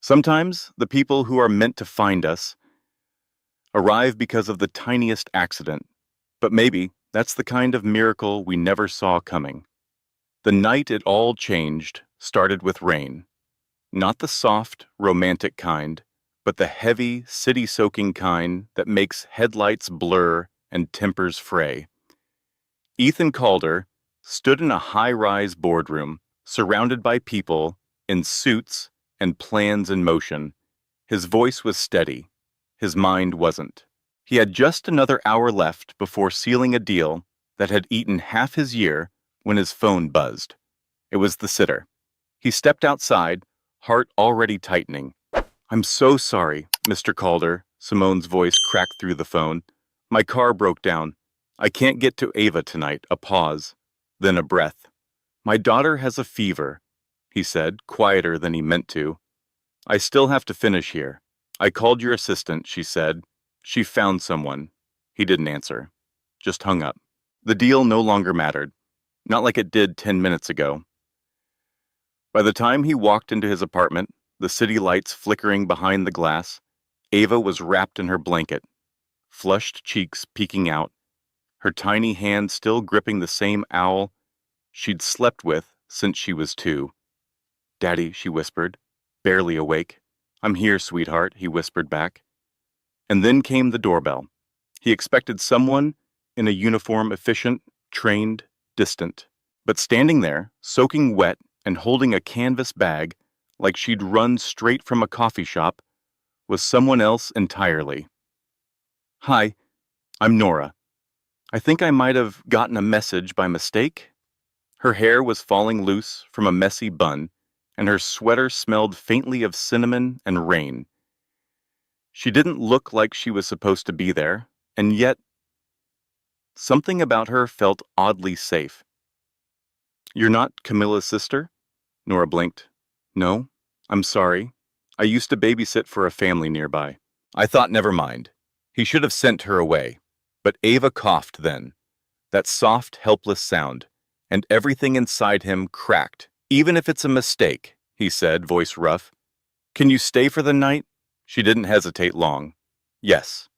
Sometimes the people who are meant to find us arrive because of the tiniest accident, but maybe that's the kind of miracle we never saw coming. The night it all changed started with rain, not the soft, romantic kind, but the heavy, city-soaking kind that makes headlights blur and tempers fray. Ethan Calder stood in a high-rise boardroom, surrounded by people in suits and plans in motion. His voice was steady. His mind wasn't. He had just another hour left before sealing a deal that had eaten half his year when his phone buzzed. It was the sitter. He stepped outside, heart already tightening. "I'm so sorry, Mr. Calder," Simone's voice cracked through the phone. "My car broke down. I can't get to Ava tonight." A pause, then a breath. "My daughter has a fever," he said, quieter than he meant to. "I still have to finish here." "I called your assistant," she said. "She found someone." He didn't answer, just hung up. The deal no longer mattered, not like it did 10 minutes ago. By the time he walked into his apartment, the city lights flickering behind the glass, Ava was wrapped in her blanket, flushed cheeks peeking out, her tiny hand still gripping the same owl she'd slept with since she was 2. "Daddy," she whispered, barely awake. "I'm here, sweetheart," he whispered back. And then came the doorbell. He expected someone in a uniform, efficient, trained, distant. But standing there, soaking wet and holding a canvas bag like she'd run straight from a coffee shop, was someone else entirely. "Hi, I'm Nora. I think I might have gotten a message by mistake." Her hair was falling loose from a messy bun, and her sweater smelled faintly of cinnamon and rain. She didn't look like she was supposed to be there, and yet something about her felt oddly safe. "You're not Camilla's sister?" Nora blinked. "No, I'm sorry. I used to babysit for a family nearby." I thought, never mind. He should have sent her away. But Ava coughed then, that soft, helpless sound, and everything inside him cracked. "Even if it's a mistake," he said, voice rough. "Can you stay for the night?" She didn't hesitate long. Yes.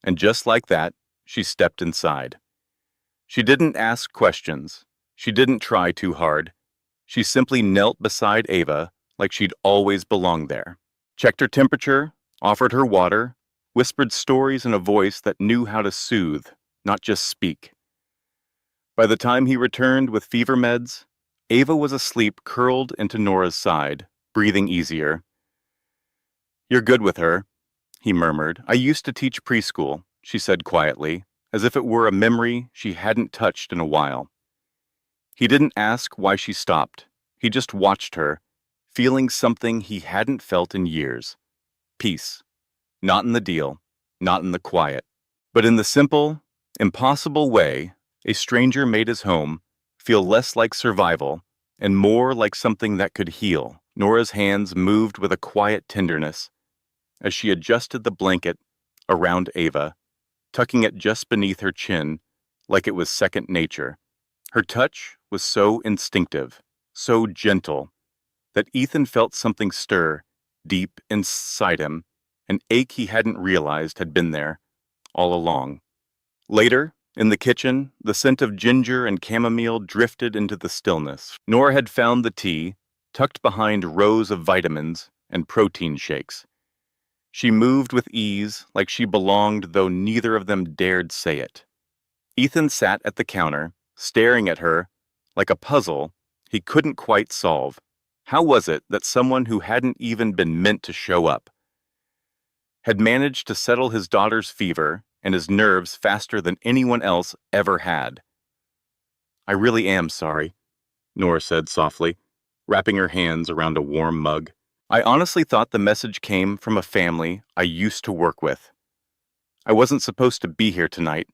And just like that, she stepped inside. She didn't ask questions. She didn't try too hard. She simply knelt beside Ava like she'd always belonged there. Checked her temperature, offered her water, whispered stories in a voice that knew how to soothe, not just speak. By the time he returned with fever meds, Ava was asleep, curled into Nora's side, breathing easier. "You're good with her," he murmured. "I used to teach preschool," she said quietly, as if it were a memory she hadn't touched in a while. He didn't ask why she stopped. He just watched her, feeling something he hadn't felt in years. Peace. Not in the deal, not in the quiet, but in the simple, impossible way a stranger made his home feel less like survival and more like something that could heal. Nora's hands moved with a quiet tenderness as she adjusted the blanket around Ava, tucking it just beneath her chin like it was second nature. Her touch was so instinctive, so gentle, that Ethan felt something stir deep inside him, an ache he hadn't realized had been there all along. Later, in the kitchen, the scent of ginger and chamomile drifted into the stillness. Nora had found the tea, tucked behind rows of vitamins and protein shakes. She moved with ease, like she belonged, though neither of them dared say it. Ethan sat at the counter, staring at her like a puzzle he couldn't quite solve. How was it that someone who hadn't even been meant to show up had managed to settle his daughter's fever and his nerves faster than anyone else ever had? "I really am sorry," Nora said softly, wrapping her hands around a warm mug. "I honestly thought the message came from a family I used to work with. I wasn't supposed to be here tonight."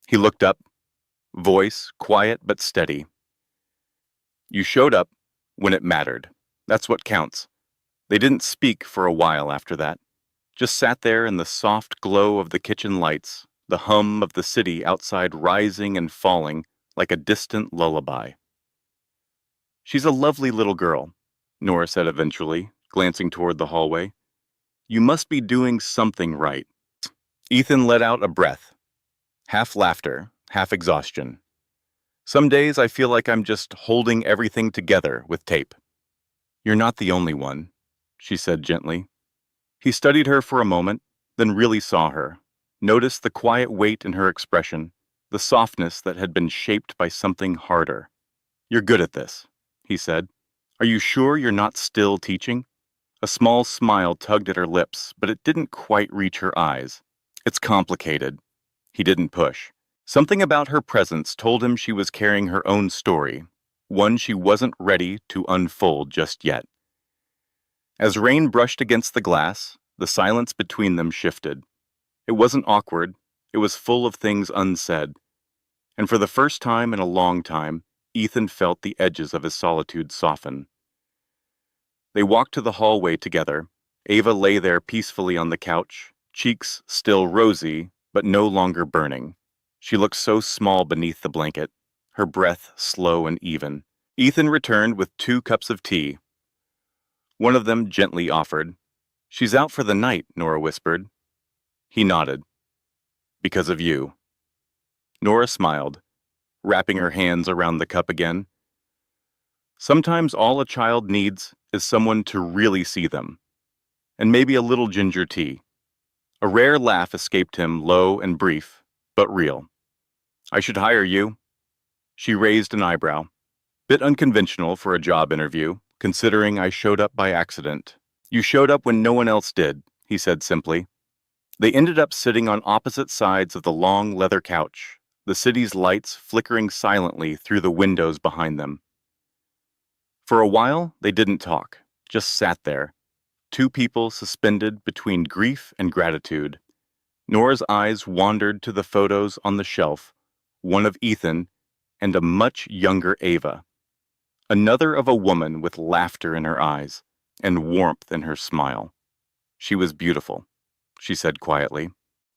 He looked up, voice quiet but steady. "You showed up when it mattered. That's what counts." They didn't speak for a while after that. Just sat there in the soft glow of the kitchen lights, the hum of the city outside rising and falling like a distant lullaby. "She's a lovely little girl," Nora said eventually, glancing toward the hallway. You must be doing something right. Ethan let out a breath, half laughter, half exhaustion. Some days I feel like I'm just holding everything together with tape. You're not the only one, she said gently. He studied her for a moment, then really saw her, noticed the quiet weight in her expression, the softness that had been shaped by something harder. You're good at this, he said. Are you sure you're not still teaching? A small smile tugged at her lips, but it didn't quite reach her eyes. It's complicated. He didn't push. Something about her presence told him she was carrying her own story, one she wasn't ready to unfold just yet. As rain brushed against the glass, the silence between them shifted. It wasn't awkward, it was full of things unsaid. And for the first time in a long time, Ethan felt the edges of his solitude soften. They walked to the hallway together. Ava lay there peacefully on the couch, cheeks still rosy, but no longer burning. She looked so small beneath the blanket, her breath slow and even. Ethan returned with 2 cups of tea. One of them gently offered. She's out for the night, Nora whispered. He nodded. Because of you. Nora smiled, wrapping her hands around the cup again. Sometimes all a child needs is someone to really see them, and maybe a little ginger tea. A rare laugh escaped him, low and brief, but real. I should hire you. She raised an eyebrow. Bit unconventional for a job interview, considering I showed up by accident. You showed up when no one else did, he said simply. They ended up sitting on opposite sides of the long leather couch, the city's lights flickering silently through the windows behind them. For a while, they didn't talk, just sat there, 2 people suspended between grief and gratitude. Nora's eyes wandered to the photos on the shelf, one of Ethan and a much younger Ava. Another of a woman with laughter in her eyes and warmth in her smile. She was beautiful, she said quietly.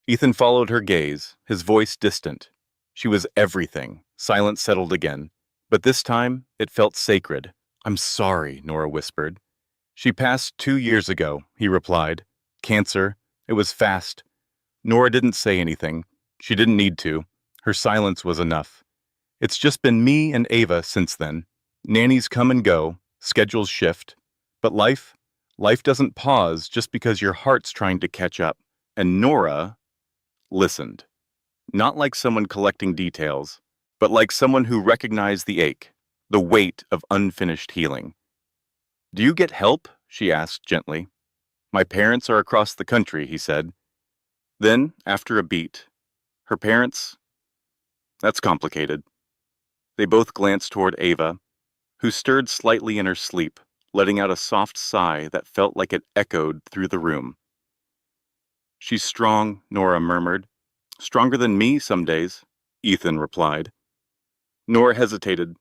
Ethan followed her gaze, his voice distant. She was everything. Silence settled again, but this time it felt sacred. I'm sorry, Nora whispered. She passed 2 years ago, he replied. Cancer. It was fast. Nora didn't say anything. She didn't need to. Her silence was enough. It's just been me and Ava since then. Nannies come and go, schedules shift. But life doesn't pause just because your heart's trying to catch up. And Nora listened. Not like someone collecting details, but like someone who recognized the ache, the weight of unfinished healing. Do you get help? She asked gently. My parents are across the country, he said. Then, after a beat, her parents? That's complicated. They both glanced toward Ava, who stirred slightly in her sleep, letting out a soft sigh that felt like it echoed through the room. She's strong, Nora murmured. Stronger than me some days, Ethan replied. Nora hesitated.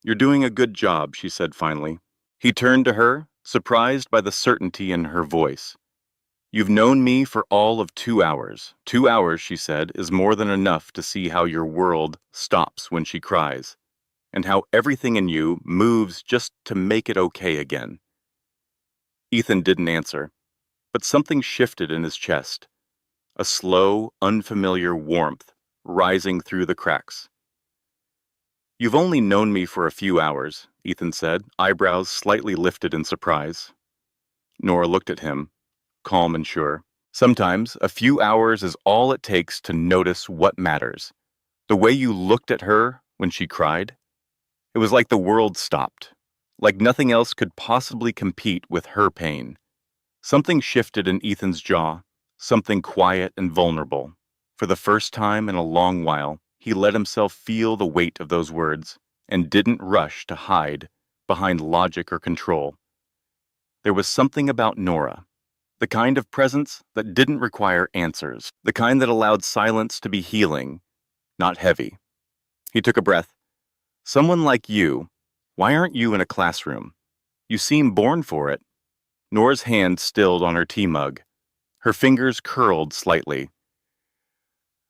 You're doing a good job, she said finally. He turned to her, surprised by the certainty in her voice. You've known me for all of 2 hours. 2 hours, she said, is more than enough to see how your world stops when she cries, and how everything in you moves just to make it okay again. Ethan didn't answer, but something shifted in his chest. A slow, unfamiliar warmth rising through the cracks. You've only known me for a few hours, Ethan said, eyebrows slightly lifted in surprise. Nora looked at him, calm and sure. Sometimes a few hours is all it takes to notice what matters. The way you looked at her when she cried, it was like the world stopped, like nothing else could possibly compete with her pain. Something shifted in Ethan's jaw, something quiet and vulnerable. For the first time in a long while, he let himself feel the weight of those words and didn't rush to hide behind logic or control. There was something about Nora, the kind of presence that didn't require answers, the kind that allowed silence to be healing, not heavy. He took a breath. Someone like you, why aren't you in a classroom? You seem born for it. Nora's hand stilled on her tea mug. Her fingers curled slightly.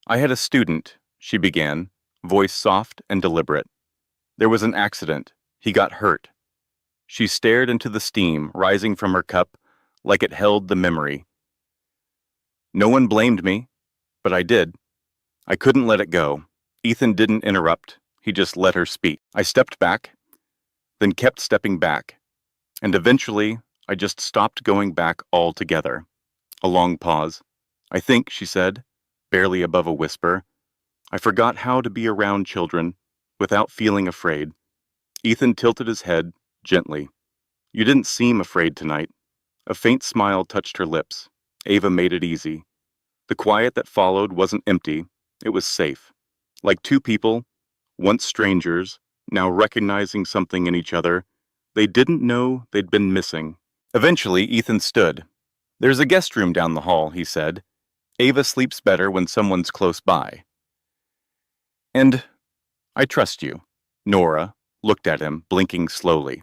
I had a student, she began, voice soft and deliberate. There was an accident. He got hurt. She stared into the steam rising from her cup like it held the memory. No one blamed me, but I did. I couldn't let it go. Ethan didn't interrupt. He just let her speak. I stepped back, then kept stepping back, and eventually I just stopped going back altogether. A long pause. I think, she said, barely above a whisper, I forgot how to be around children without feeling afraid. Ethan tilted his head gently. You didn't seem afraid tonight. A faint smile touched her lips. Ava made it easy. The quiet that followed wasn't empty. It was safe. Like two people, once strangers, now recognizing something in each other they didn't know they'd been missing. Eventually, Ethan stood. There's a guest room down the hall, he said. Ava sleeps better when someone's close by. And I trust you. Nora looked at him, blinking slowly.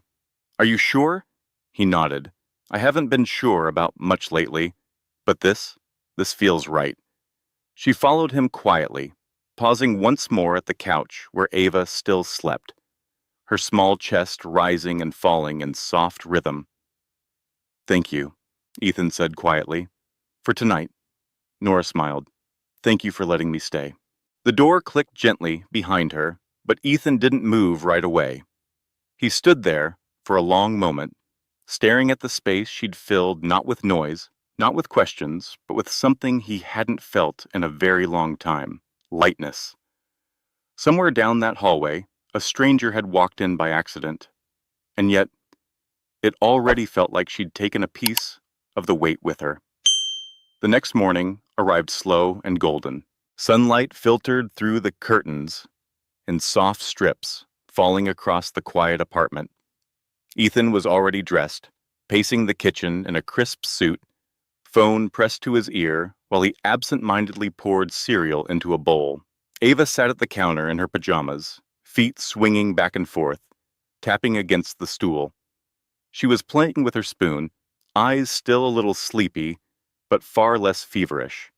Are you sure? He nodded. I haven't been sure about much lately, but this feels right. She followed him quietly, pausing once more at the couch where Ava still slept, her small chest rising and falling in soft rhythm. Thank you, Ethan said quietly. For tonight. Nora smiled. Thank you for letting me stay. The door clicked gently behind her, but Ethan didn't move right away. He stood there for a long moment, staring at the space she'd filled not with noise, not with questions, but with something he hadn't felt in a very long time. Lightness. Somewhere down that hallway, a stranger had walked in by accident, and yet it already felt like she'd taken a piece of the weight with her. The next morning arrived slow and golden. Sunlight filtered through the curtains in soft strips, falling across the quiet apartment. Ethan was already dressed, pacing the kitchen in a crisp suit, phone pressed to his ear while he absent-mindedly poured cereal into a bowl. Ava sat at the counter in her pajamas, feet swinging back and forth, tapping against the stool. She was playing with her spoon, eyes still a little sleepy, but far less feverish.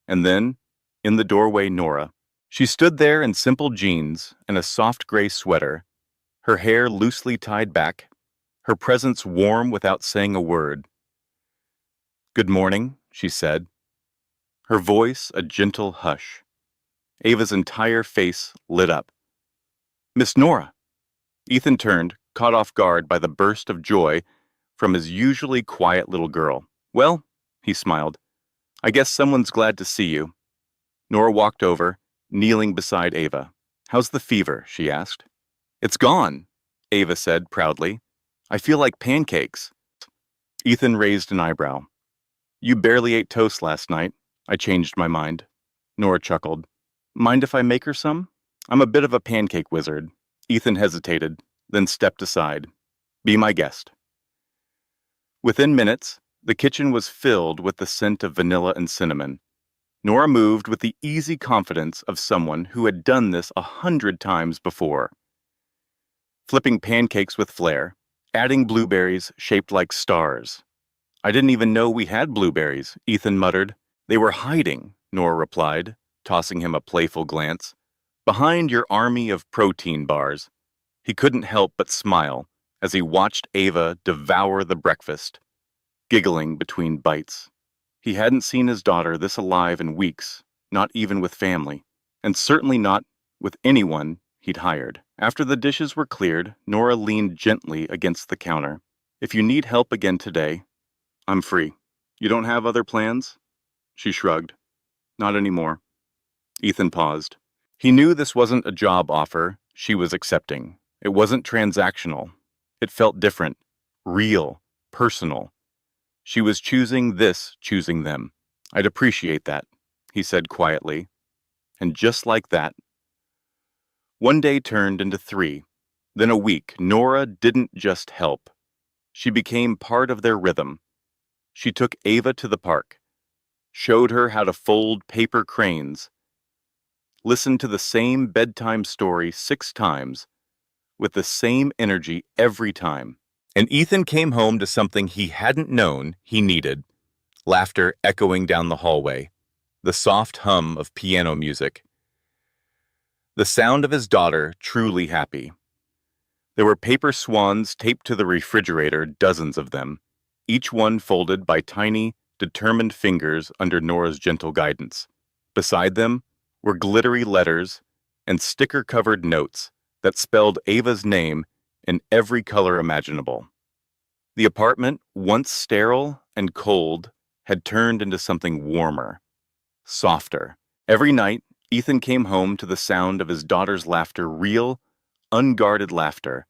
And then, in the doorway, Nora. She stood there in simple jeans and a soft gray sweater, her hair loosely tied back, her presence warm without saying a word. Good morning, she said, her voice a gentle hush. Ava's entire face lit up. Miss Nora! Ethan turned, caught off guard by the burst of joy from his usually quiet little girl. Well, he smiled, I guess someone's glad to see you. Nora walked over, kneeling beside Ava. How's the fever? She asked. It's gone, Ava said proudly. I feel like pancakes. Ethan raised an eyebrow. You barely ate toast last night. I changed my mind. Nora chuckled. Mind if I make her some? I'm a bit of a pancake wizard. Ethan hesitated, then stepped aside. Be my guest. Within minutes, the kitchen was filled with the scent of vanilla and cinnamon. Nora moved with the easy confidence of someone who had done this 100 times before. Flipping pancakes with flair, adding blueberries shaped like stars. I didn't even know we had blueberries, Ethan muttered. They were hiding, Nora replied, tossing him a playful glance. Behind your army of protein bars. He couldn't help but smile as he watched Ava devour the breakfast, giggling between bites. He hadn't seen his daughter this alive in weeks, not even with family, and certainly not with anyone he'd hired. After the dishes were cleared, Nora leaned gently against the counter. If you need help again today, I'm free. You don't have other plans? She shrugged. Not anymore. Ethan paused. He knew this wasn't a job offer she was accepting. It wasn't transactional. It felt different, real, personal. She was choosing them. I'd appreciate that, he said quietly. And just like that, one day turned into 3. Then a week. Nora didn't just help. She became part of their rhythm. She took Ava to the park, showed her how to fold paper cranes, listened to the same bedtime story 6 times, with the same energy every time. And Ethan came home to something he hadn't known he needed. Laughter echoing down the hallway, the soft hum of piano music, the sound of his daughter truly happy. There were paper swans taped to the refrigerator, dozens of them, each one folded by tiny, determined fingers under Nora's gentle guidance. Beside them were glittery letters and sticker-covered notes that spelled Ava's name in every color imaginable. The apartment, once sterile and cold, had turned into something warmer, softer. Every night, Ethan came home to the sound of his daughter's laughter, real, unguarded laughter,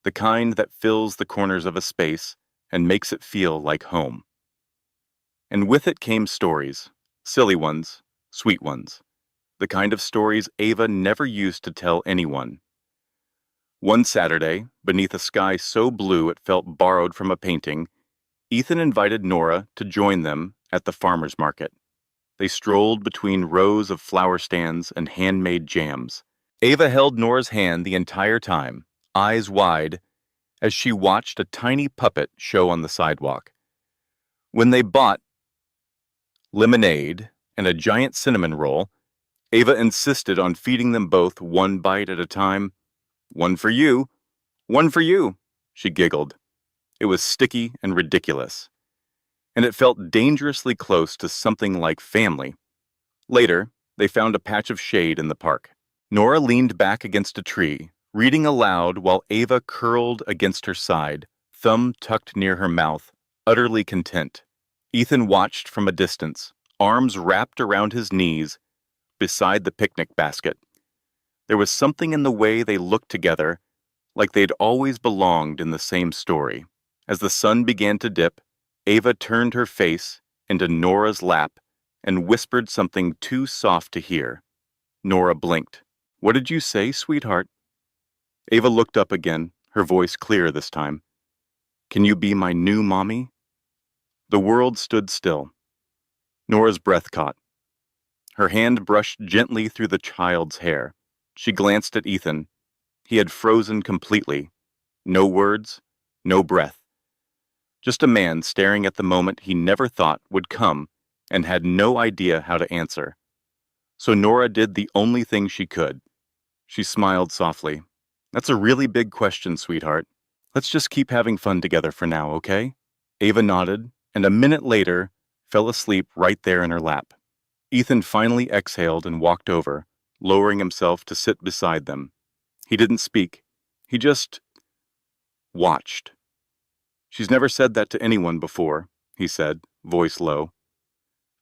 the kind that fills the corners of a space and makes it feel like home. And with it came stories, silly ones, sweet ones, the kind of stories Ava never used to tell anyone. One Saturday, beneath a sky so blue it felt borrowed from a painting, Ethan invited Nora to join them at the farmer's market. They strolled between rows of flower stands and handmade jams. Ava held Nora's hand the entire time, eyes wide, as she watched a tiny puppet show on the sidewalk. When they bought lemonade and a giant cinnamon roll, Ava insisted on feeding them both one bite at a time. "One for you, one for you," she giggled. It was sticky and ridiculous, and it felt dangerously close to something like family. Later, they found a patch of shade in the park. Nora leaned back against a tree, reading aloud while Ava curled against her side, thumb tucked near her mouth, utterly content. Ethan watched from a distance, arms wrapped around his knees, beside the picnic basket. There was something in the way they looked together, like they'd always belonged in the same story. As the sun began to dip, Ava turned her face into Nora's lap and whispered something too soft to hear. Nora blinked. "What did you say, sweetheart?" Ava looked up again, her voice clear this time. "Can you be my new mommy?" The world stood still. Nora's breath caught. Her hand brushed gently through the child's hair. She glanced at Ethan. He had frozen completely. No words, no breath. Just a man staring at the moment he never thought would come and had no idea how to answer. So Nora did the only thing she could. She smiled softly. "That's a really big question, sweetheart. Let's just keep having fun together for now, okay?" Ava nodded, and a minute later fell asleep right there in her lap. Ethan finally exhaled and walked over, lowering himself to sit beside them. He didn't speak. He just watched. "She's never said that to anyone before," he said, voice low.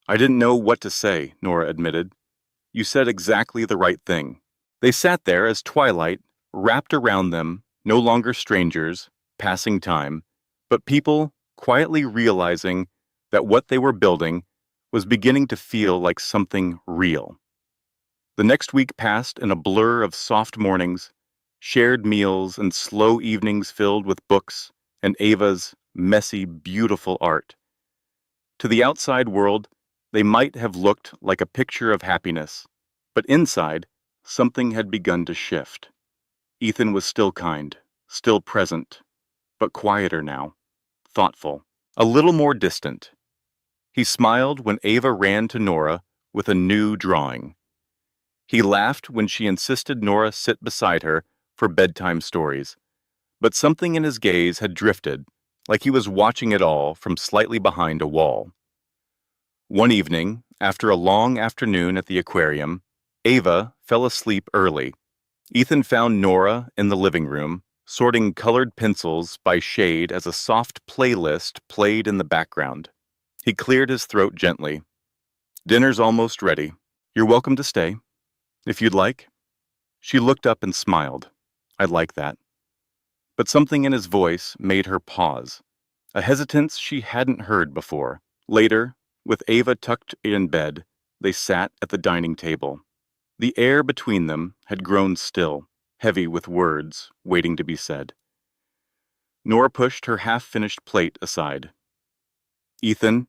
"I didn't know what to say," Nora admitted. "You said exactly the right thing." They sat there as twilight wrapped around them, no longer strangers, passing time, but people quietly realizing that what they were building was beginning to feel like something real. The next week passed in a blur of soft mornings, shared meals, and slow evenings filled with books and Ava's messy, beautiful art. To the outside world, they might have looked like a picture of happiness, but inside, something had begun to shift. Ethan was still kind, still present, but quieter now, thoughtful, a little more distant. He smiled when Ava ran to Nora with a new drawing. He laughed when she insisted Nora sit beside her for bedtime stories, but something in his gaze had drifted, like he was watching it all from slightly behind a wall. One evening, after a long afternoon at the aquarium, Ava fell asleep early. Ethan found Nora in the living room, sorting colored pencils by shade as a soft playlist played in the background. He cleared his throat gently. "Dinner's almost ready. You're welcome to stay, if you'd like." She looked up and smiled. "I'd like that." But something in his voice made her pause, a hesitance she hadn't heard before. Later, with Ava tucked in bed, they sat at the dining table. The air between them had grown still, heavy with words waiting to be said. Nora pushed her half-finished plate aside. "Ethan,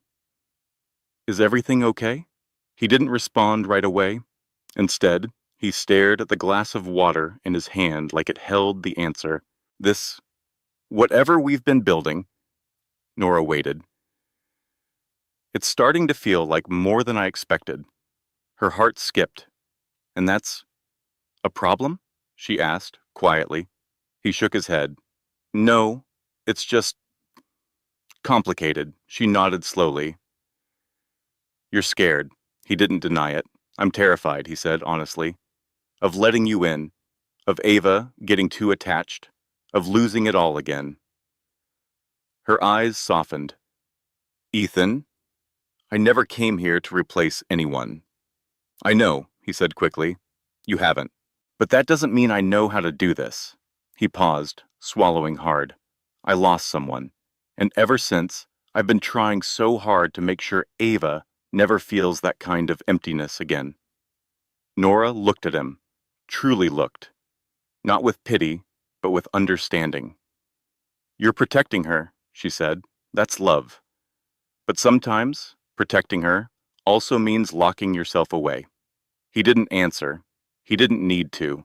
is everything okay?" He didn't respond right away. Instead, he stared at the glass of water in his hand like it held the answer. "This, whatever we've been building," Nora waited. "It's starting to feel like more than I expected." Her heart skipped. "And that's a problem?" she asked, quietly. He shook his head. No, it's just complicated. She nodded slowly. You're scared. He didn't deny it. I'm terrified, he said honestly, of letting you in, of Ava getting too attached, of losing it all again. Her eyes softened. Ethan, I never came here to replace anyone. I know, he said quickly. You haven't. But that doesn't mean I know how to do this. He paused, swallowing hard. I lost someone. And ever since, I've been trying so hard to make sure Ava never feels that kind of emptiness again. Nora looked at him, truly looked. Not with pity, but with understanding. You're protecting her, she said. That's love. But sometimes, protecting her also means locking yourself away. He didn't answer. He didn't need to.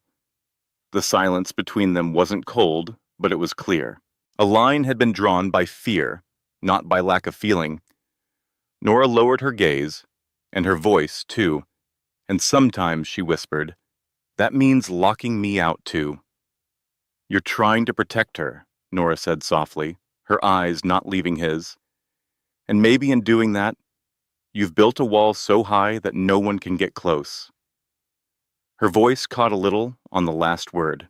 The silence between them wasn't cold, but it was clear. A line had been drawn by fear, not by lack of feeling. Nora lowered her gaze, and her voice, too, and sometimes she whispered, that means locking me out, too. You're trying to protect her, Nora said softly, her eyes not leaving his. And maybe in doing that, you've built a wall so high that no one can get close. Her voice caught a little on the last word.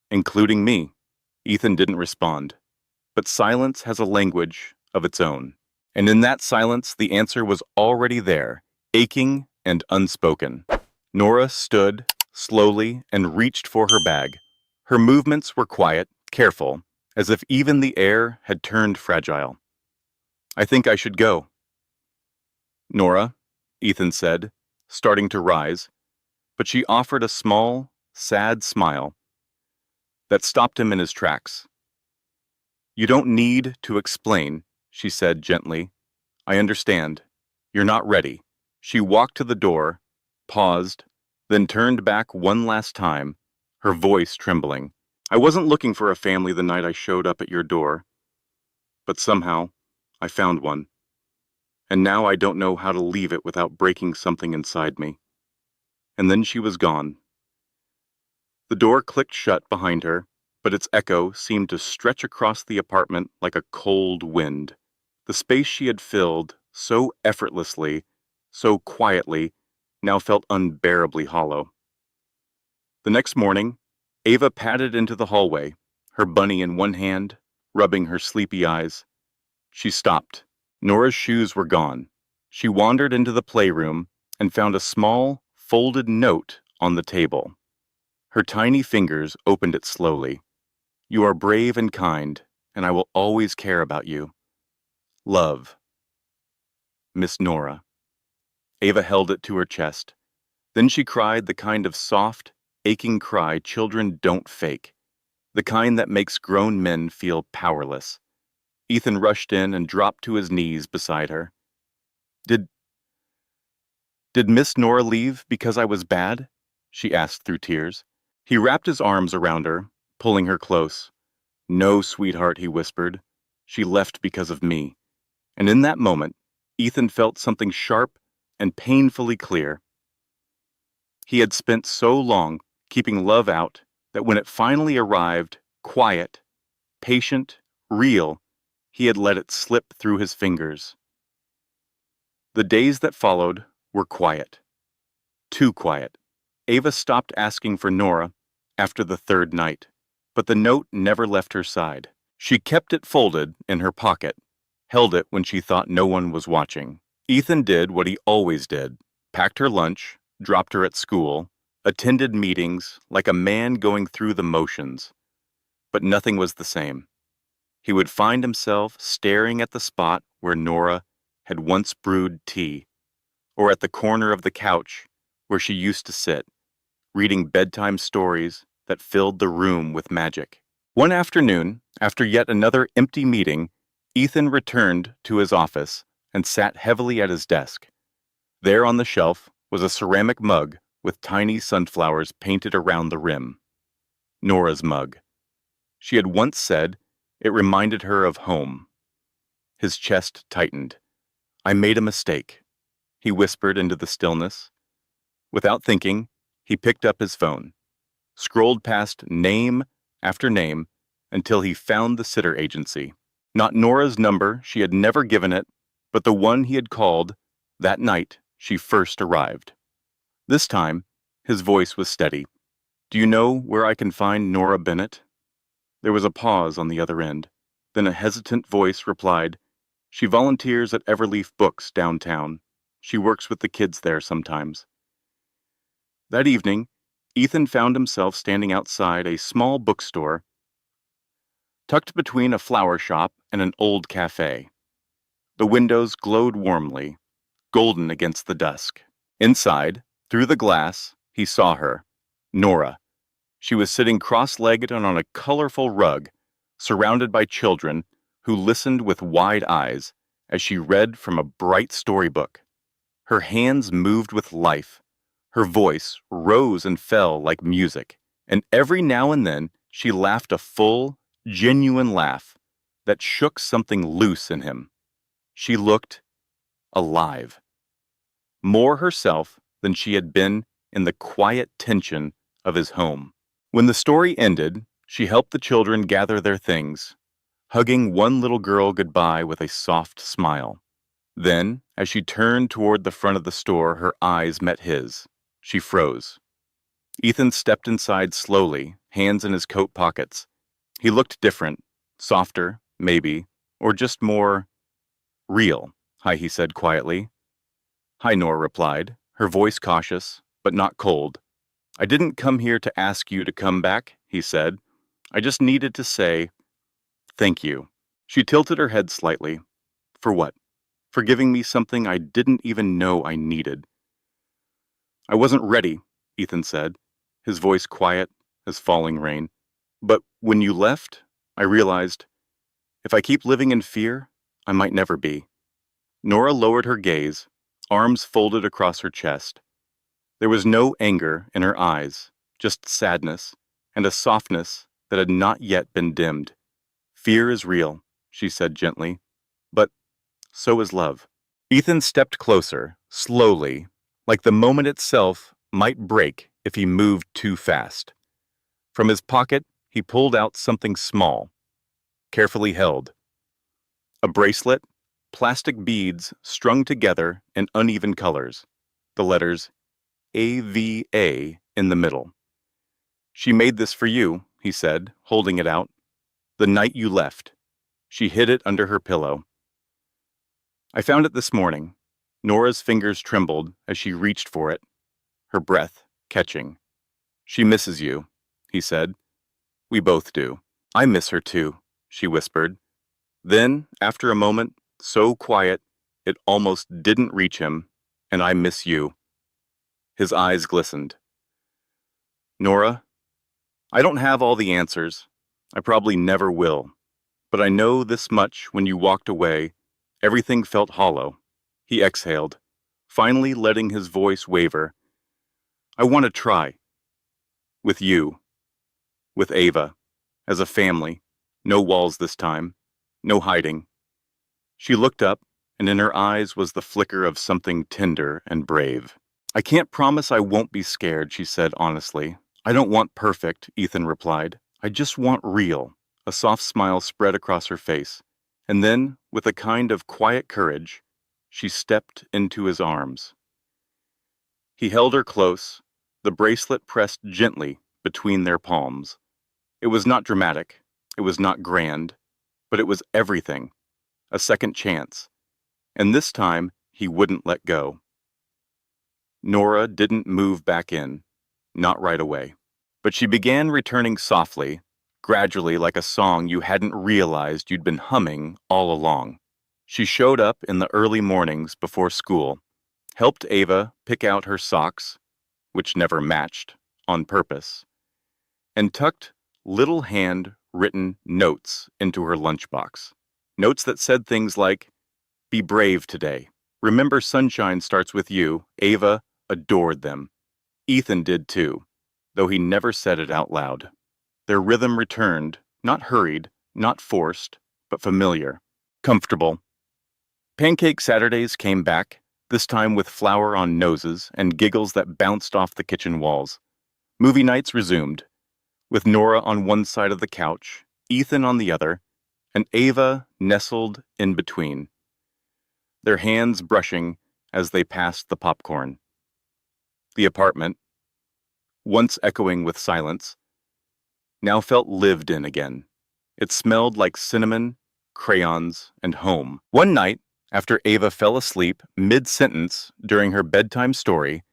Including me. Ethan didn't respond. But silence has a language of its own. And in that silence, the answer was already there, aching and unspoken. Nora stood, slowly, and reached for her bag. Her movements were quiet, careful, as if even the air had turned fragile. I think I should go. Nora, Ethan said, starting to rise, but she offered a small, sad smile that stopped him in his tracks. You don't need to explain, she said gently. I understand. You're not ready. She walked to the door, paused, then turned back one last time, her voice trembling. I wasn't looking for a family the night I showed up at your door, but somehow I found one. And now I don't know how to leave it without breaking something inside me. And then she was gone. The door clicked shut behind her, but its echo seemed to stretch across the apartment like a cold wind. The space she had filled so effortlessly, so quietly, now felt unbearably hollow. The next morning, Ava padded into the hallway, her bunny in one hand, rubbing her sleepy eyes. She stopped. Nora's shoes were gone. She wandered into the playroom and found a small, folded note on the table. Her tiny fingers opened it slowly. You are brave and kind, and I will always care about you. Love. Miss Nora. Ava held it to her chest. Then she cried the kind of soft, aching cry children don't fake, the kind that makes grown men feel powerless. Ethan rushed in and dropped to his knees beside her. Did Miss Nora leave because I was bad? She asked through tears. He wrapped his arms around her, pulling her close. No, sweetheart, he whispered. She left because of me. And in that moment, Ethan felt something sharp and painfully clear. He had spent so long keeping love out that when it finally arrived, quiet, patient, real, he had let it slip through his fingers. The days that followed were quiet. Too quiet. Ava stopped asking for Nora after the third night, but the note never left her side. She kept it folded in her pocket, held it when she thought no one was watching. Ethan did what he always did, packed her lunch, dropped her at school, attended meetings like a man going through the motions. But nothing was the same. He would find himself staring at the spot where Nora had once brewed tea, or at the corner of the couch where she used to sit, reading bedtime stories that filled the room with magic. One afternoon, after yet another empty meeting, Ethan returned to his office and sat heavily at his desk. There on the shelf was a ceramic mug with tiny sunflowers painted around the rim. Nora's mug. She had once said it reminded her of home. His chest tightened. I made a mistake, he whispered into the stillness. Without thinking, he picked up his phone, scrolled past name after name, until he found the sitter agency. Not Nora's number, she had never given it, but the one he had called that night she first arrived. This time, his voice was steady. "Do you know where I can find Nora Bennett?" There was a pause on the other end. Then a hesitant voice replied, "She volunteers at Everleaf Books downtown. She works with the kids there sometimes." That evening, Ethan found himself standing outside a small bookstore tucked between a flower shop and an old cafe. The windows glowed warmly, golden against the dusk. Inside, through the glass, he saw her, Nora. She was sitting cross-legged on a colorful rug, surrounded by children who listened with wide eyes as she read from a bright storybook. Her hands moved with life. Her voice rose and fell like music, and every now and then she laughed a full, genuine laugh that shook something loose in him. She looked alive. More herself than she had been in the quiet tension of his home. When the story ended, she helped the children gather their things, hugging one little girl goodbye with a soft smile. Then, as she turned toward the front of the store, her eyes met his. She froze. Ethan stepped inside slowly, hands in his coat pockets. He looked different, softer, maybe, or just more real. "Hi," he said quietly. "Hi," Nora replied, her voice cautious, but not cold. "I didn't come here to ask you to come back," he said. "I just needed to say thank you." She tilted her head slightly. "For what?" "For giving me something I didn't even know I needed." "I wasn't ready," Ethan said, his voice quiet as falling rain. "But when you left, I realized, if I keep living in fear, I might never be." Nora lowered her gaze, arms folded across her chest. There was no anger in her eyes, just sadness, and a softness that had not yet been dimmed. "Fear is real," she said gently, "but so is love." Ethan stepped closer, slowly, like the moment itself might break if he moved too fast. From his pocket, he pulled out something small, carefully held. A bracelet, plastic beads strung together in uneven colors, the letters AVA in the middle. "She made this for you," he said, holding it out. "The night you left." She hid it under her pillow. "I found it this morning." Nora's fingers trembled as she reached for it, her breath catching. "She misses you," he said. "We both do." "I miss her too," she whispered. Then, after a moment, so quiet it almost didn't reach him, "And I miss you." His eyes glistened. "Nora, I don't have all the answers. I probably never will. But I know this much: when you walked away, everything felt hollow." He exhaled, finally letting his voice waver. "I want to try. With you. With Ava. As a family. No walls this time. No hiding." She looked up, and in her eyes was the flicker of something tender and brave. "I can't promise I won't be scared," she said honestly. "I don't want perfect," Ethan replied. "I just want real." A soft smile spread across her face, and then, with a kind of quiet courage, she stepped into his arms. He held her close, the bracelet pressed gently between their palms. It was not dramatic, it was not grand, but it was everything, a second chance, and this time he wouldn't let go. Nora didn't move back in, not right away, but she began returning softly, gradually, like a song you hadn't realized you'd been humming all along. She showed up in the early mornings before school, helped Ava pick out her socks, which never matched, on purpose, and tucked little hand-written notes into her lunchbox. Notes that said things like, "Be brave today. Remember sunshine starts with you." Ava adored them. Ethan did too, though he never said it out loud. Their rhythm returned, not hurried, not forced, but familiar, comfortable. Pancake Saturdays came back, this time with flour on noses and giggles that bounced off the kitchen walls. Movie nights resumed. with Nora on one side of the couch, Ethan on the other, and Ava nestled in between, their hands brushing as they passed the popcorn. The apartment, once echoing with silence, now felt lived in again. It smelled like cinnamon, crayons, and home. One night, after Ava fell asleep mid-sentence during her bedtime story,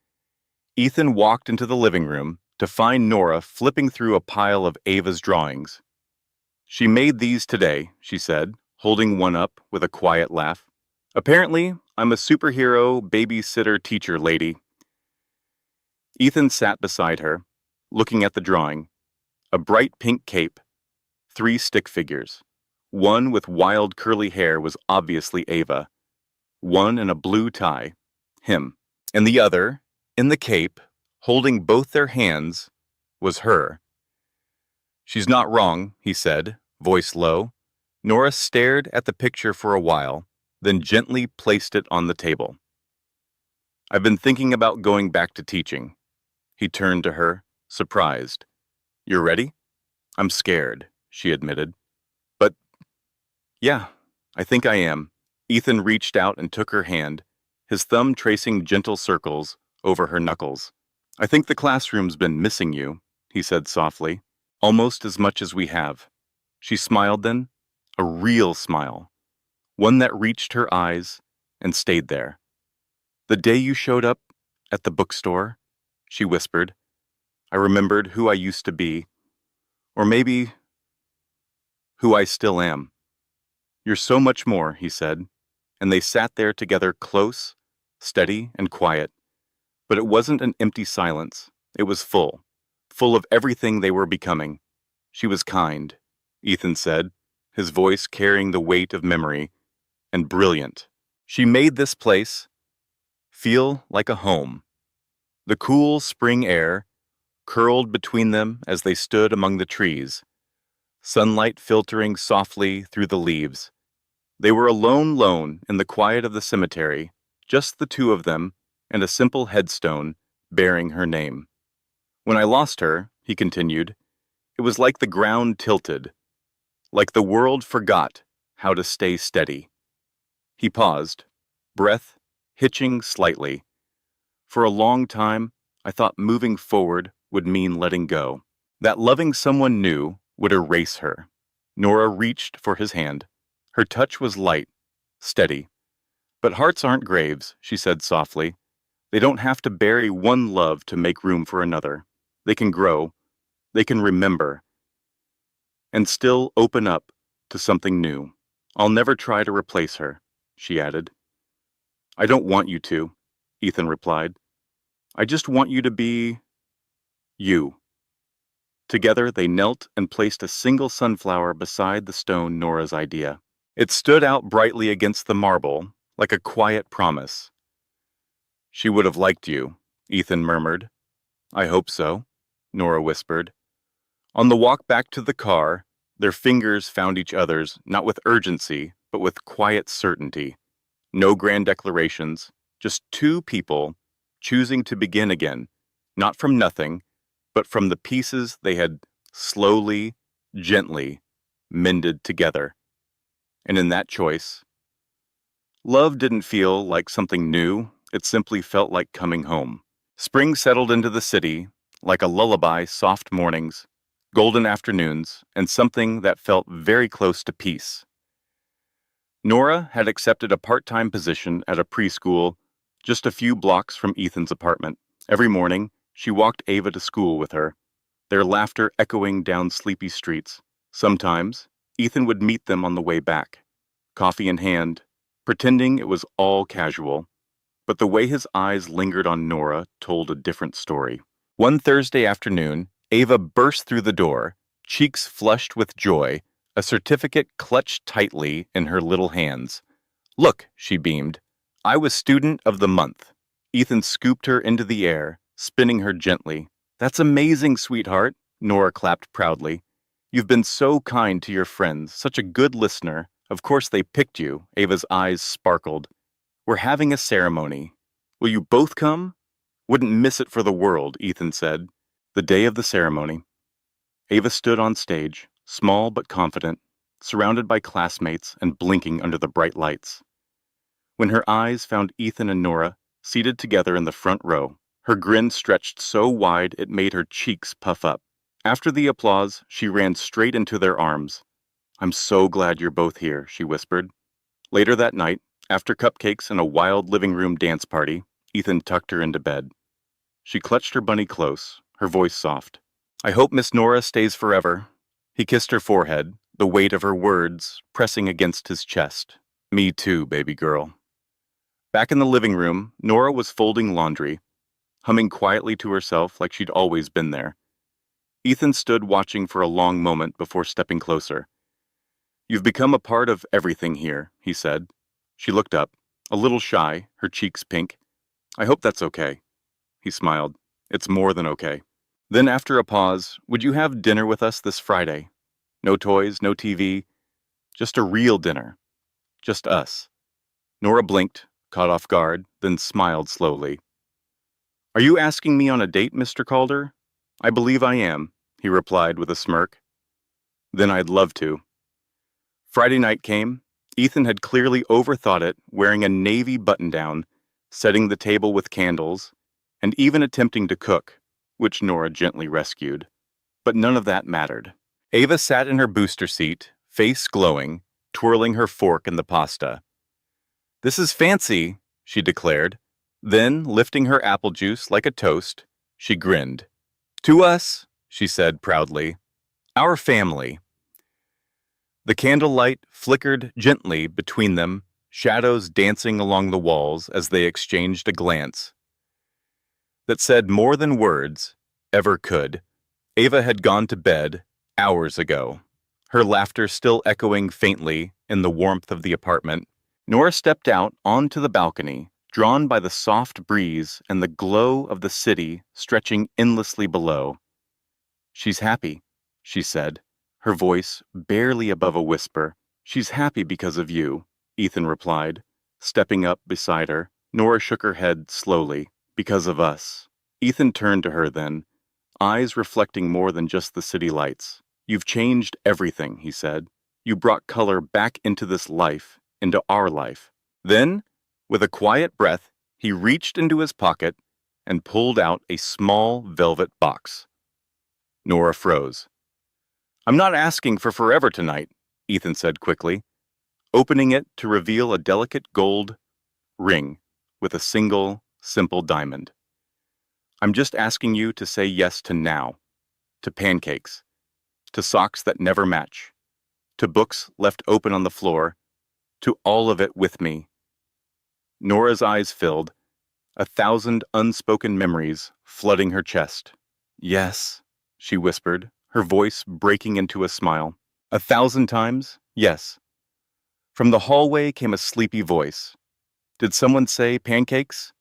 Ethan walked into the living room to find Nora flipping through a pile of Ava's drawings. "She made these today," she said, holding one up with a quiet laugh. "Apparently, I'm a superhero babysitter teacher lady." Ethan sat beside her, looking at the drawing. A bright pink cape, 3 stick figures. One with wild curly hair was obviously Ava. One in a blue tie, him. And the other, in the cape, holding both their hands, was her. "She's not wrong," he said, voice low. Nora stared at the picture for a while, then gently placed it on the table. "I've been thinking about going back to teaching." He turned to her, surprised. "You're ready?" "I'm scared," she admitted. "But, yeah, I think I am." Ethan reached out and took her hand, his thumb tracing gentle circles over her knuckles. "I think the classroom's been missing you," he said softly, "almost as much as we have." She smiled then, a real smile, one that reached her eyes and stayed there. "The day you showed up at the bookstore," she whispered, "I remembered who I used to be, or maybe who I still am." "You're so much more," he said, and they sat there together close, steady, and quiet. But it wasn't an empty silence. It was full of everything they were becoming. "She was kind," Ethan said, his voice carrying the weight of memory, "and brilliant. She made this place feel like a home." The cool spring air curled between them as they stood among the trees, sunlight filtering softly through the leaves. They were alone in the quiet of the cemetery, just the two of them and a simple headstone bearing her name. "When I lost her," he continued, "it was like the ground tilted, like the world forgot how to stay steady." He paused, breath hitching slightly. "For a long time, I thought moving forward would mean letting go. That loving someone new would erase her." Nora reached for his hand. Her touch was light, steady. "But hearts aren't graves," she said softly. "They don't have to bury one love to make room for another. They can grow, they can remember, and still open up to something new. I'll never try to replace her," she added. "I don't want you to," Ethan replied. "I just want you to be you." Together they knelt and placed a single sunflower beside the stone Nora's idea. It stood out brightly against the marble, like a quiet promise. "She would have liked you," Ethan murmured. "I hope so," Nora whispered. On the walk back to the car, their fingers found each other's not with urgency, but with quiet certainty. No grand declarations, just two people choosing to begin again, not from nothing, but from the pieces they had slowly, gently mended together. And in that choice, love didn't feel like something new, it simply felt like coming home. Spring settled into the city, like a lullaby, soft mornings, golden afternoons, and something that felt very close to peace. Nora had accepted a part-time position at a preschool just a few blocks from Ethan's apartment. Every morning, she walked Ava to school with her, their laughter echoing down sleepy streets. Sometimes, Ethan would meet them on the way back, coffee in hand, pretending it was all casual. But the way his eyes lingered on Nora told a different story. One Thursday afternoon, Ava burst through the door, cheeks flushed with joy, a certificate clutched tightly in her little hands. "Look," she beamed. "I was student of the month." Ethan scooped her into the air, spinning her gently. "That's amazing, sweetheart," Nora clapped proudly. "You've been so kind to your friends, such a good listener. Of course they picked you." Ava's eyes sparkled. "We're having a ceremony. Will you both come?" "Wouldn't miss it for the world," Ethan said. The day of the ceremony. Ava stood on stage, small but confident, surrounded by classmates and blinking under the bright lights. When her eyes found Ethan and Nora seated together in the front row, her grin stretched so wide it made her cheeks puff up. After the applause, she ran straight into their arms. "I'm so glad you're both here," she whispered. Later that night, after cupcakes and a wild living room dance party, Ethan tucked her into bed. She clutched her bunny close, her voice soft. "I hope Miss Nora stays forever." He kissed her forehead, the weight of her words pressing against his chest. "Me too, baby girl." Back in the living room, Nora was folding laundry, humming quietly to herself like she'd always been there. Ethan stood watching for a long moment before stepping closer. "You've become a part of everything here," he said. She looked up, a little shy, her cheeks pink. "I hope that's okay." He smiled. "It's more than okay." Then after a pause, "Would you have dinner with us this Friday? No toys, no TV, just a real dinner. Just us." Nora blinked, caught off guard, then smiled slowly. "Are you asking me on a date, Mr. Calder?" "I believe I am," he replied with a smirk. "Then I'd love to." Friday night came. Ethan had clearly overthought it, wearing a navy button-down, setting the table with candles, and even attempting to cook, which Nora gently rescued. But none of that mattered. Ava sat in her booster seat, face glowing, twirling her fork in the pasta. "This is fancy," she declared. Then, lifting her apple juice like a toast, she grinned. "To us," she said proudly. "Our family." The candlelight flickered gently between them, shadows dancing along the walls as they exchanged a glance that said more than words ever could. Ava had gone to bed hours ago, her laughter still echoing faintly in the warmth of the apartment. Nora stepped out onto the balcony, drawn by the soft breeze and the glow of the city stretching endlessly below. "She's happy," she said, her voice barely above a whisper. "She's happy because of you," Ethan replied, stepping up beside her. Nora shook her head slowly. "Because of us." Ethan turned to her then, eyes reflecting more than just the city lights. "You've changed everything," he said. "You brought color back into this life, into our life." Then, with a quiet breath, he reached into his pocket and pulled out a small velvet box. Nora froze. "I'm not asking for forever tonight," Ethan said quickly, opening it to reveal a delicate gold ring with a single, simple diamond. "I'm just asking you to say yes to now, to pancakes, to socks that never match, to books left open on the floor, to all of it with me." Nora's eyes filled, 1,000 unspoken memories flooding her chest. "Yes," she whispered, her voice breaking into a smile. 1,000 times, yes. From the hallway came a sleepy voice. "Did someone say pancakes?"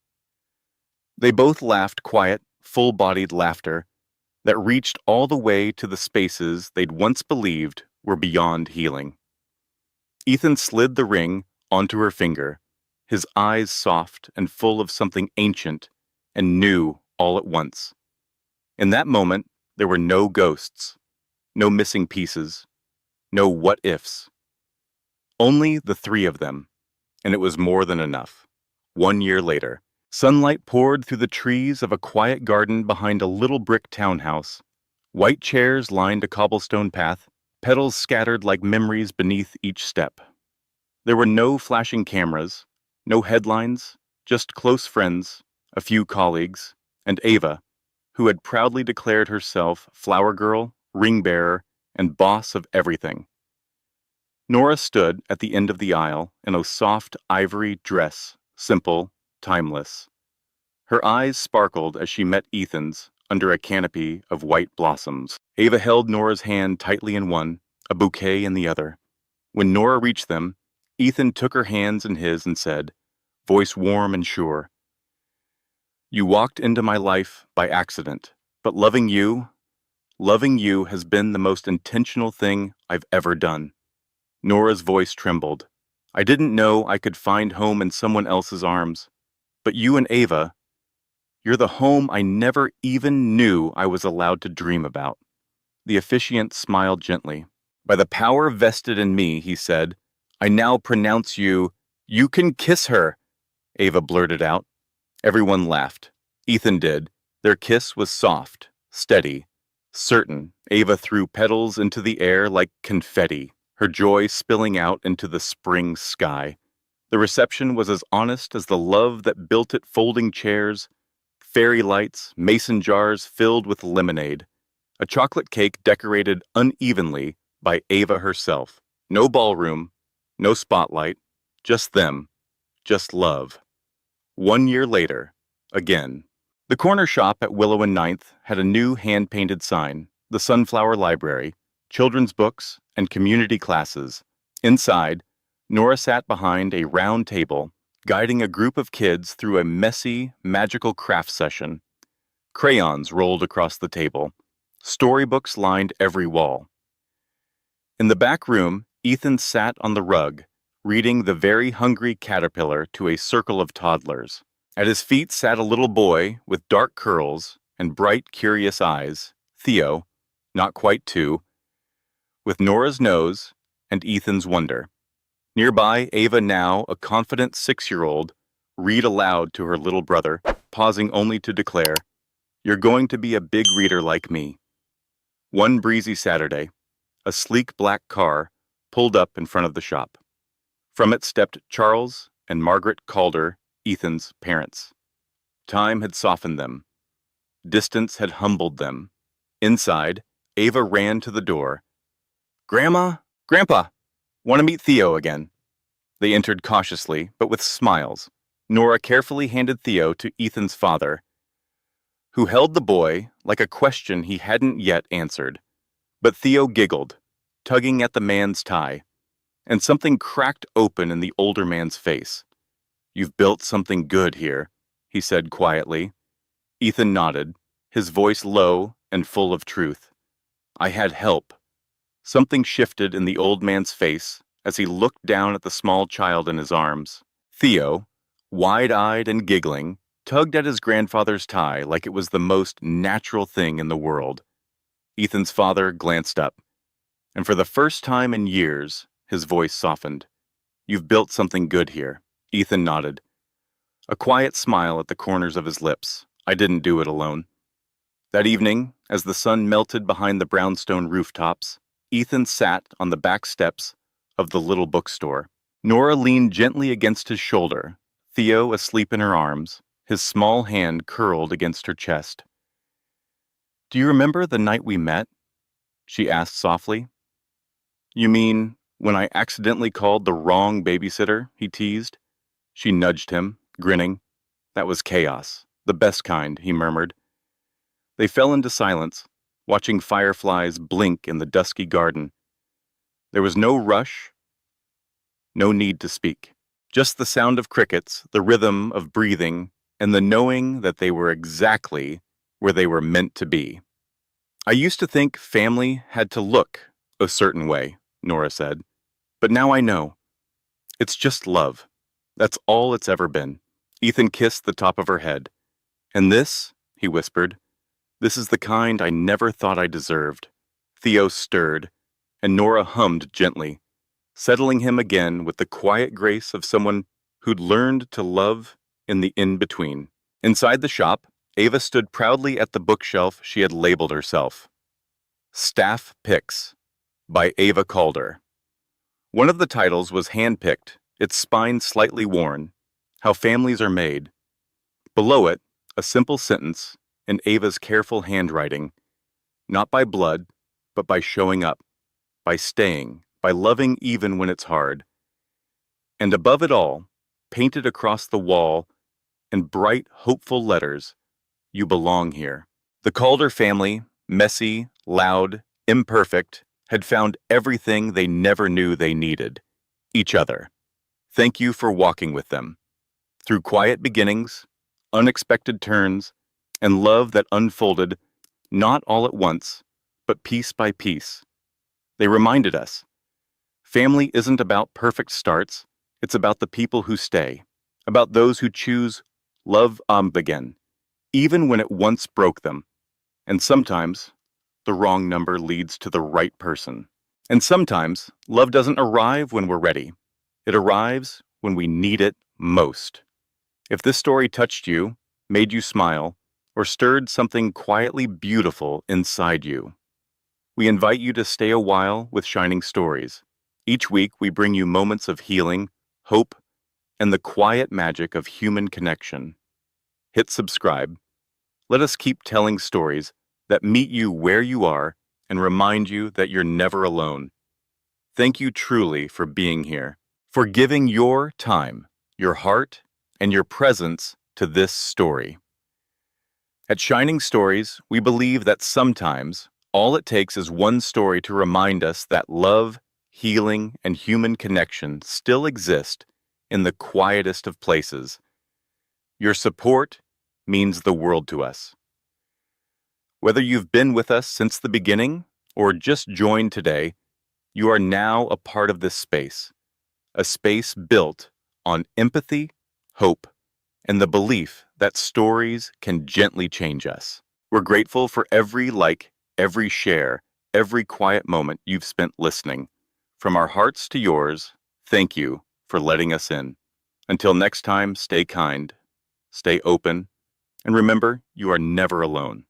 They both laughed quiet, full-bodied laughter that reached all the way to the spaces they'd once believed were beyond healing. Ethan slid the ring onto her finger, his eyes soft and full of something ancient and new all at once. In that moment, there were no ghosts, no missing pieces, no what-ifs. Only the three of them, and it was more than enough. 1 year later, sunlight poured through the trees of a quiet garden behind a little brick townhouse. White chairs lined a cobblestone path, petals scattered like memories beneath each step. There were no flashing cameras, no headlines, just close friends, a few colleagues, and Ava, who had proudly declared herself flower girl, ring bearer, and boss of everything. Nora stood at the end of the aisle in a soft ivory dress, simple, timeless. Her eyes sparkled as she met Ethan's under a canopy of white blossoms. Ava held Nora's hand tightly in one, a bouquet in the other. When Nora reached them, Ethan took her hands in his and said, voice warm and sure, "You walked into my life by accident, but loving you has been the most intentional thing I've ever done." Nora's voice trembled. "I didn't know I could find home in someone else's arms, but you and Ava, you're the home I never even knew I was allowed to dream about." The officiant smiled gently. By the power vested in me, he said, I now pronounce you— You can kiss her, Ava blurted out. Everyone laughed. Ethan did. Their kiss was soft, steady, certain. Ava threw petals into the air like confetti, her joy spilling out into the spring sky. The reception was as honest as the love that built it, folding chairs, fairy lights, mason jars filled with lemonade, a chocolate cake decorated unevenly by Ava herself. No ballroom, no spotlight, just them, just love. 1 year later, again. The corner shop at Willow and Ninth had a new hand-painted sign, the Sunflower Library, children's books, and community classes. Inside, Nora sat behind a round table, guiding a group of kids through a messy, magical craft session. Crayons rolled across the table. Storybooks lined every wall. In the back room, Ethan sat on the rug, reading The Very Hungry Caterpillar to a circle of toddlers. At his feet sat a little boy with dark curls and bright, curious eyes, Theo, not quite 2, with Nora's nose and Ethan's wonder. Nearby, Ava, now a confident 6-year-old, read aloud to her little brother, pausing only to declare, You're going to be a big reader like me. One breezy Saturday, a sleek black car pulled up in front of the shop. From it stepped Charles and Margaret Calder, Ethan's parents. Time had softened them. Distance had humbled them. Inside, Ava ran to the door. Grandma, Grandpa, want to meet Theo again. They entered cautiously, but with smiles. Nora carefully handed Theo to Ethan's father, who held the boy like a question he hadn't yet answered. But Theo giggled, tugging at the man's tie, and something cracked open in the older man's face. You've built something good here, he said quietly. Ethan nodded, his voice low and full of truth. I had help. Something shifted in the old man's face as he looked down at the small child in his arms. Theo, wide-eyed and giggling, tugged at his grandfather's tie like it was the most natural thing in the world. Ethan's father glanced up, and for the first time in years, his voice softened. You've built something good here. Ethan nodded. A quiet smile at the corners of his lips. I didn't do it alone. That evening, as the sun melted behind the brownstone rooftops, Ethan sat on the back steps of the little bookstore. Nora leaned gently against his shoulder, Theo asleep in her arms, his small hand curled against her chest. Do you remember the night we met? She asked softly. You mean when I accidentally called the wrong babysitter? He teased. She nudged him, grinning. That was chaos, the best kind, he murmured. They fell into silence, watching fireflies blink in the dusky garden. There was no rush, no need to speak. Just the sound of crickets, the rhythm of breathing, and the knowing that they were exactly where they were meant to be. I used to think family had to look a certain way, Nora said. But now I know. It's just love. That's all it's ever been. Ethan kissed the top of her head. And this, he whispered, this is the kind I never thought I deserved. Theo stirred, and Nora hummed gently, settling him again with the quiet grace of someone who'd learned to love in the in-between. Inside the shop, Ava stood proudly at the bookshelf she had labeled herself. Staff Picks by Ava Calder. One of the titles was hand-picked, its spine slightly worn, How Families Are Made. Below it, a simple sentence in Ava's careful handwriting, not by blood, but by showing up, by staying, by loving even when it's hard. And above it all, painted across the wall in bright, hopeful letters, You belong here. The Calder family, messy, loud, imperfect, had found everything they never knew they needed. Each other. Thank you for walking with them. Through quiet beginnings, unexpected turns, and love that unfolded, not all at once, but piece by piece. They reminded us, family isn't about perfect starts, it's about the people who stay, about those who choose love again, even when it once broke them, and sometimes the wrong number leads to the right person. And sometimes, love doesn't arrive when we're ready. It arrives when we need it most. If this story touched you, made you smile, or stirred something quietly beautiful inside you, we invite you to stay a while with Shining Stories. Each week, we bring you moments of healing, hope, and the quiet magic of human connection. Hit subscribe. Let us keep telling stories that meet you where you are and remind you that you're never alone. Thank you truly for being here, for giving your time, your heart, and your presence to this story. At Shining Stories, we believe that sometimes all it takes is one story to remind us that love, healing, and human connection still exist in the quietest of places. Your support means the world to us. Whether you've been with us since the beginning or just joined today, you are now a part of this space, a space built on empathy, hope, and the belief that stories can gently change us. We're grateful for every like, every share, every quiet moment you've spent listening. From our hearts to yours, thank you for letting us in. Until next time, stay kind, stay open, and remember, you are never alone.